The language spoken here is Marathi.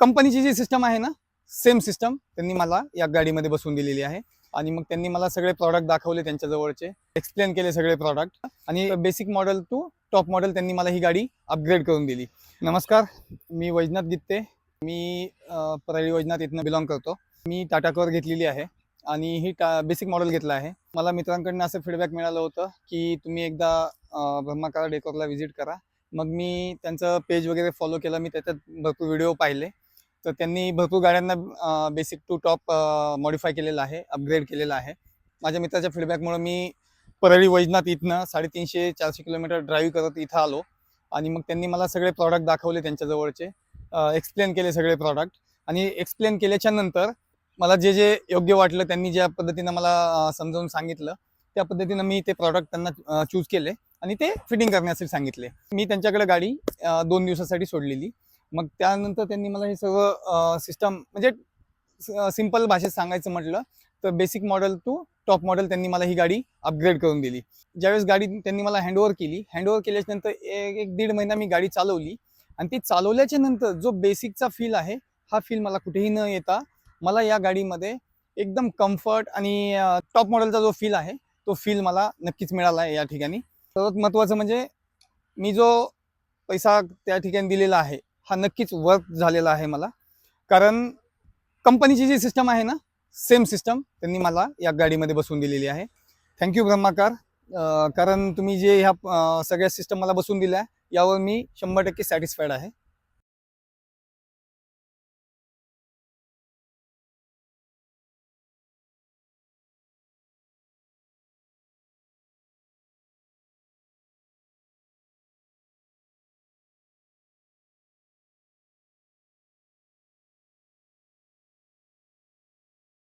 कंपनीची जी सिस्टम आहे ना, सेम सिस्टम त्यांनी मला या गाडीमध्ये बसवून दिलेली आहे. आणि मग त्यांनी मला सगळे प्रॉडक्ट दाखवले, त्यांच्या जवळचे एक्सप्लेन केले सगळे प्रॉडक्ट, आणि basic model to top model त्यांनी मला ही गाडी अपग्रेड करून दिली. नमस्कार, मी वैजनाथ गित्ते. मी परळी वैजनाथ इथनं बिलॉंग करतो. मी टाटा कर घेतलेली आहे आणि ही बेसिक मॉडेल घेतला आहे. मला मित्रांकडून असं फीडबॅक मिळालं होतं की तुम्ही एकदा ब्रह्मा कार डेकोरला व्हिजिट करा. मग मी त्यांचं पेज वगैरे फॉलो केलं. मी त्याच्यात भरपूर व्हिडिओ पाहिले. तर त्यांनी भरपूर गाड्यांना बेसिक टू टॉप मॉडिफाय केलेलं आहे, अपग्रेड केलेलं आहे. माझ्या मित्राच्या फीडबॅकमुळे मी परळी वैजनाथ इथनं 350-400 किलोमीटर ड्राईव्ह करत इथं आलो. आणि मग त्यांनी मला सगळे प्रॉडक्ट दाखवले, त्यांच्या जवळचे एक्सप्लेन केले सगळे प्रॉडक्ट. आणि एक्सप्लेन केल्याच्या नंतर मला जे जे योग्य वाटलं, त्यांनी ज्या पद्धतीनं मला समजावून सांगितलं, त्या पद्धतीनं मी ते प्रॉडक्ट त्यांना चूज केले आणि ते फिटिंग करण्यासाठी सांगितले. मी त्यांच्याकडे गाडी 2 दिवसासाठी सोडलेली. मग त्यानंतर त्यांनी मला हे सर्व सिस्टम, म्हणजे सिंपल भाषेत सांगायचं म्हटलं तर basic model to top model त्यांनी मला ही गाडी अपग्रेड करून दिली. ज्यावेळेस गाडी त्यांनी मला हँडओव्हर केली, हँडओव्हर केल्याच्या नंतर एक दीड महिना मी गाडी चालवली. आणि ती चालवल्याच्या नंतर जो बेसिकचा फील आहे, हा फील मला कुठेही न येता मला या गाडीमध्ये एकदम कम्फर्ट आणि टॉप मॉडेलचा जो फील आहे, तो फील मला नक्कीच मिळाला आहे या ठिकाणी. सर्वात महत्त्वाचं म्हणजे मी जो पैसा त्या ठिकाणी दिलेला आहे, हा नक्कीच वर्थ झालेला आहे मला. कारण कंपनीची जी सिस्टम आहे ना, सेम सिस्टम त्यांनी मला या गाडीमध्ये बसवून दिलेली आहे. Thank you Brahma car. कारण तुम्ही जे ह्या सगळ्या सिस्टम मला बसवून दिल्या, यावर मी 100% सॅटिस्फाईड आहे.